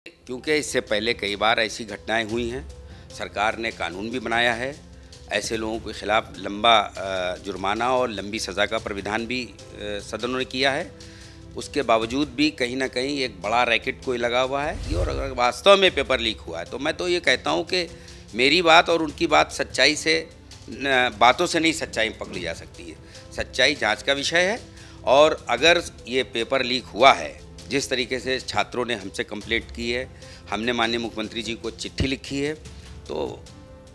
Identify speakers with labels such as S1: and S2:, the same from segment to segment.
S1: क्योंकि इससे पहले कई बार ऐसी घटनाएं हुई हैं, सरकार ने कानून भी बनाया है। ऐसे लोगों के खिलाफ लंबा जुर्माना और लंबी सज़ा का प्राविधान भी सदनों ने किया है। उसके बावजूद भी कहीं ना कहीं एक बड़ा रैकेट कोई लगा हुआ है। और अगर वास्तव में पेपर लीक हुआ है तो मैं तो ये कहता हूँ कि मेरी बात और उनकी बात सच्चाई से बातों से नहीं सच्चाई पकड़ी जा सकती है। सच्चाई जांच का विषय है। और अगर ये पेपर लीक हुआ है, जिस तरीके से छात्रों ने हमसे कंप्लेंट की है, हमने माननीय मुख्यमंत्री जी को चिट्ठी लिखी है, तो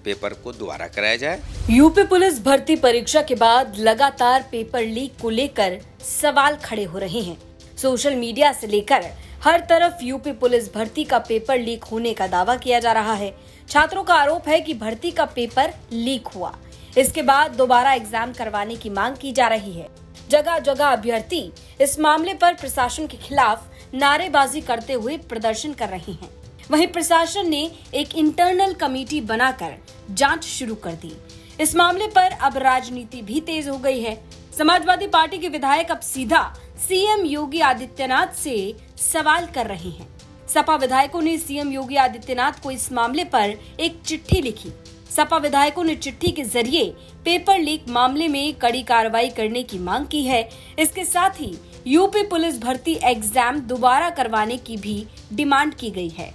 S1: पेपर को दोबारा कराया जाए।
S2: यूपी पुलिस भर्ती परीक्षा के बाद लगातार पेपर लीक को लेकर सवाल खड़े हो रहे हैं। सोशल मीडिया से लेकर हर तरफ यूपी पुलिस भर्ती का पेपर लीक होने का दावा किया जा रहा है। छात्रों का आरोप है कि भर्ती का पेपर लीक हुआ, इसके बाद दोबारा एग्जाम करवाने की मांग की जा रही है। जगह जगह अभ्यर्थी इस मामले पर प्रशासन के खिलाफ नारेबाजी करते हुए प्रदर्शन कर रहे हैं। वहीं प्रशासन ने एक इंटरनल कमेटी बनाकर जांच शुरू कर दी। इस मामले पर अब राजनीति भी तेज हो गई है। समाजवादी पार्टी के विधायक अब सीधा सीएम योगी आदित्यनाथ से सवाल कर रहे हैं। सपा विधायकों ने सीएम योगी आदित्यनाथ को इस मामले पर एक चिट्ठी लिखी। सपा विधायकों ने चिट्ठी के जरिए पेपर लीक मामले में कड़ी कार्रवाई करने की मांग की है। इसके साथ ही यूपी पुलिस भर्ती एग्जाम दोबारा करवाने की भी डिमांड की गई है।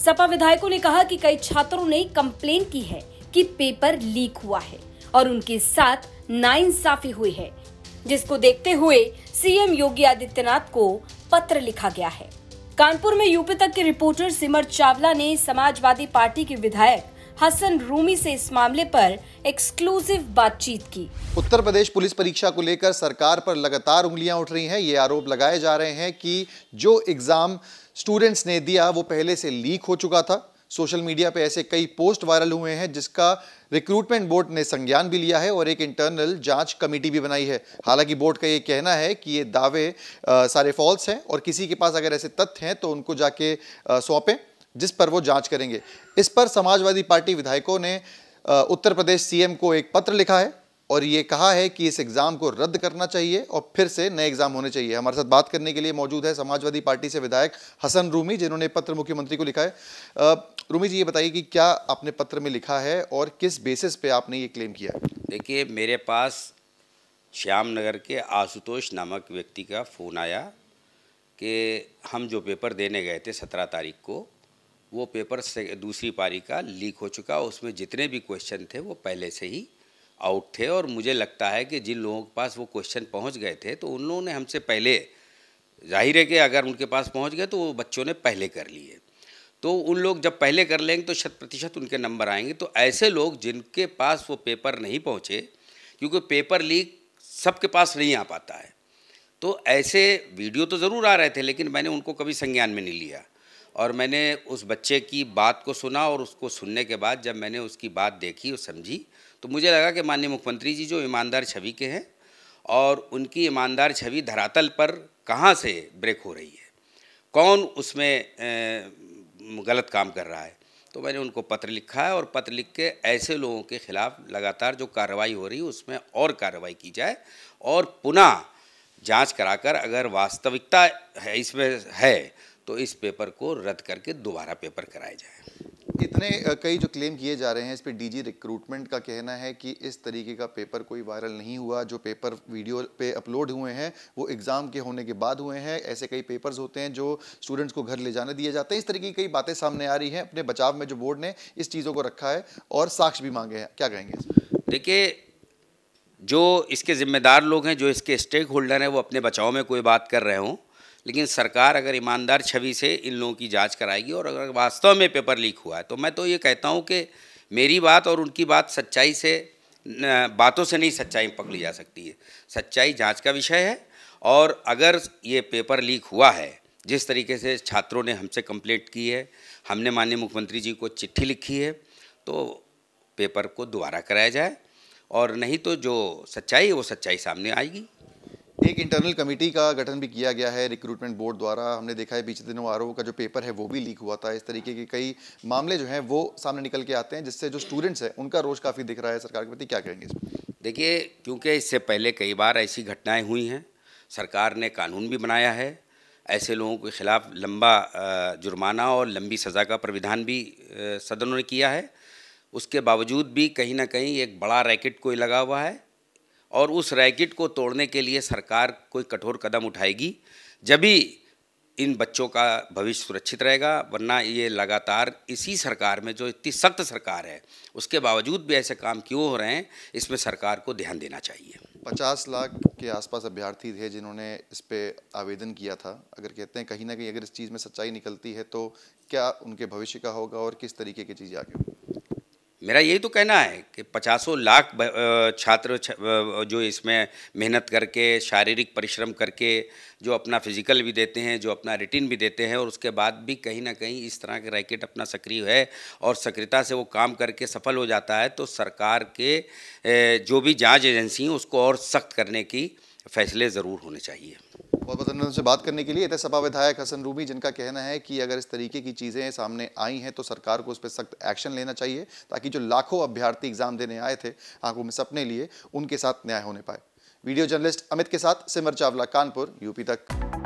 S2: सपा विधायकों ने कहा कि कई छात्रों ने कंप्लेन की है कि पेपर लीक हुआ है और उनके साथ नाइंसाफी हुई है, जिसको देखते हुए सीएम योगी आदित्यनाथ को पत्र लिखा गया है। कानपुर में यूपी तक के रिपोर्टर सिमर चावला ने समाजवादी पार्टी के विधायक हसन रूमी से इस मामले पर एक्सक्लूसिव बातचीत की।
S3: उत्तर प्रदेश पुलिस परीक्षा को लेकर सरकार पर लगातार उंगलियां उठ रही हैं। ये आरोप लगाए जा रहे हैं कि जो एग्जाम स्टूडेंट्स ने दिया वो पहले से लीक हो चुका था। सोशल मीडिया पे ऐसे कई पोस्ट वायरल हुए हैं जिसका रिक्रूटमेंट बोर्ड ने संज्ञान भी लिया है और एक इंटरनल जांच कमेटी भी बनाई है। हालांकि बोर्ड का ये कहना है कि ये दावे सारे फॉल्स हैं और किसी के पास अगर ऐसे तथ्य हैं तो उनको जाके सौंपें, जिस पर वो जांच करेंगे। इस पर समाजवादी पार्टी विधायकों ने उत्तर प्रदेश सीएम को एक पत्र लिखा है और ये कहा है कि इस एग्जाम को रद्द करना चाहिए और फिर से नए एग्जाम होने चाहिए। हमारे साथ बात करने के लिए मौजूद है समाजवादी पार्टी से विधायक हसन रूमी, जिन्होंने पत्र मुख्यमंत्री को लिखा है। रूमी जी, ये बताइए कि क्या आपने पत्र में लिखा है और किस बेसिस पे आपने ये क्लेम किया है?
S1: देखिए, मेरे पास श्यामनगर के आशुतोष नामक व्यक्ति का फ़ोन आया कि हम जो पेपर देने गए थे 17 तारीख को, वो पेपर से दूसरी पारी का लीक हो चुका। उसमें जितने भी क्वेश्चन थे वो पहले से ही आउट थे और मुझे लगता है कि जिन लोगों के पास वो क्वेश्चन पहुंच गए थे तो उन लोगों ने हमसे पहले, जाहिर है कि अगर उनके पास पहुंच गए तो वो बच्चों ने पहले कर लिए। तो उन लोग जब पहले कर लेंगे तो 100% उनके नंबर आएंगे। तो ऐसे लोग जिनके पास वो पेपर नहीं पहुँचे, क्योंकि पेपर लीक सबके पास नहीं आ पाता है, तो ऐसे वीडियो तो ज़रूर आ रहे थे लेकिन मैंने उनको कभी संज्ञान में नहीं लिया। और मैंने उस बच्चे की बात को सुना और उसको सुनने के बाद जब मैंने उसकी बात देखी और समझी तो मुझे लगा कि माननीय मुख्यमंत्री जी जो ईमानदार छवि के हैं और उनकी ईमानदार छवि धरातल पर कहाँ से ब्रेक हो रही है, कौन उसमें गलत काम कर रहा है। तो मैंने उनको पत्र लिखा है और पत्र लिख के ऐसे लोगों के खिलाफ लगातार जो कार्रवाई हो रही है उसमें और कार्रवाई की जाए और पुनः जांच कराकर अगर वास्तविकता है इसमें है तो इस पेपर को रद्द करके दोबारा पेपर कराया जाए।
S3: इतने कई जो क्लेम किए जा रहे हैं, इस पे डीजी रिक्रूटमेंट का कहना है कि इस तरीके का पेपर कोई वायरल नहीं हुआ। जो पेपर वीडियो पे अपलोड हुए हैं वो एग्जाम के होने के बाद हुए हैं। ऐसे कई पेपर्स होते हैं जो स्टूडेंट्स को घर ले जाने दिए जाते हैं। इस तरीके की कई बातें सामने आ रही हैं। अपने बचाव में जो बोर्ड ने इस चीज़ों को रखा है और साक्ष्य भी मांगे हैं, क्या कहेंगे?
S1: देखिए, जो इसके जिम्मेदार लोग हैं, जो इसके स्टेक होल्डर हैं, वो अपने बचाव में कोई बात कर रहे हों, लेकिन सरकार अगर ईमानदार छवि से इन लोगों की जांच कराएगी और अगर वास्तव में पेपर लीक हुआ है तो मैं तो ये कहता हूँ कि मेरी बात और उनकी बात सच्चाई से बातों से नहीं सच्चाई पकड़ी जा सकती है। सच्चाई जांच का विषय है। और अगर ये पेपर लीक हुआ है, जिस तरीके से छात्रों ने हमसे कंप्लेंट की है, हमने माननीय मुख्यमंत्री जी को चिट्ठी लिखी है, तो पेपर को दोबारा कराया जाए और नहीं तो जो सच्चाई है वो सच्चाई सामने आएगी।
S3: एक इंटरनल कमेटी का गठन भी किया गया है रिक्रूटमेंट बोर्ड द्वारा। हमने देखा है बीते दिनों आरओ का जो पेपर है वो भी लीक हुआ था। इस तरीके के कई मामले जो हैं वो सामने निकल के आते हैं, जिससे जो स्टूडेंट्स हैं उनका रोष काफ़ी दिख रहा है। सरकार के प्रति क्या कहेंगे इसमें?
S1: देखिए, क्योंकि इससे पहले कई बार ऐसी घटनाएं हुई हैं, सरकार ने कानून भी बनाया है। ऐसे लोगों के खिलाफ लंबा जुर्माना और लंबी सज़ा का प्राविधान भी सदनों ने किया है। उसके बावजूद भी कहीं ना कहीं एक बड़ा रैकेट कोई लगा हुआ है और उस रैकेट को तोड़ने के लिए सरकार कोई कठोर कदम उठाएगी, जभी इन बच्चों का भविष्य सुरक्षित रहेगा। वरना ये लगातार इसी सरकार में, जो इतनी सख्त सरकार है, उसके बावजूद भी ऐसे काम क्यों हो रहे हैं, इसमें सरकार को ध्यान देना चाहिए।
S3: 50 लाख के आसपास अभ्यर्थी थे जिन्होंने इस पे आवेदन किया था। अगर कहते हैं कहीं ना कहीं अगर इस चीज़ में सच्चाई निकलती है तो क्या उनके भविष्य का होगा और किस तरीके की चीज़ें आगे होंगी?
S1: मेरा यही तो कहना है कि 50 लाख छात्र जो इसमें मेहनत करके, शारीरिक परिश्रम करके, जो अपना फिजिकल भी देते हैं, जो अपना रिटिन भी देते हैं, और उसके बाद भी कहीं ना कहीं इस तरह के रैकेट अपना सक्रिय है और सक्रियता से वो काम करके सफल हो जाता है, तो सरकार के जो भी जांच एजेंसी हैं उसको और सख्त करने की फैसले ज़रूर होने चाहिए।
S3: बहुत बहुत धन्यवाद से बात करने के लिए। सपा विधायक हसन रूमी, जिनका कहना है कि अगर इस तरीके की चीज़ें सामने आई हैं तो सरकार को उस पर सख्त एक्शन लेना चाहिए, ताकि जो लाखों अभ्यर्थी एग्जाम देने आए थे, आंखों में सपने लिए, उनके साथ न्याय होने पाए। वीडियो जर्नलिस्ट अमित के साथ सिमर चावला, कानपुर, यूपी तक।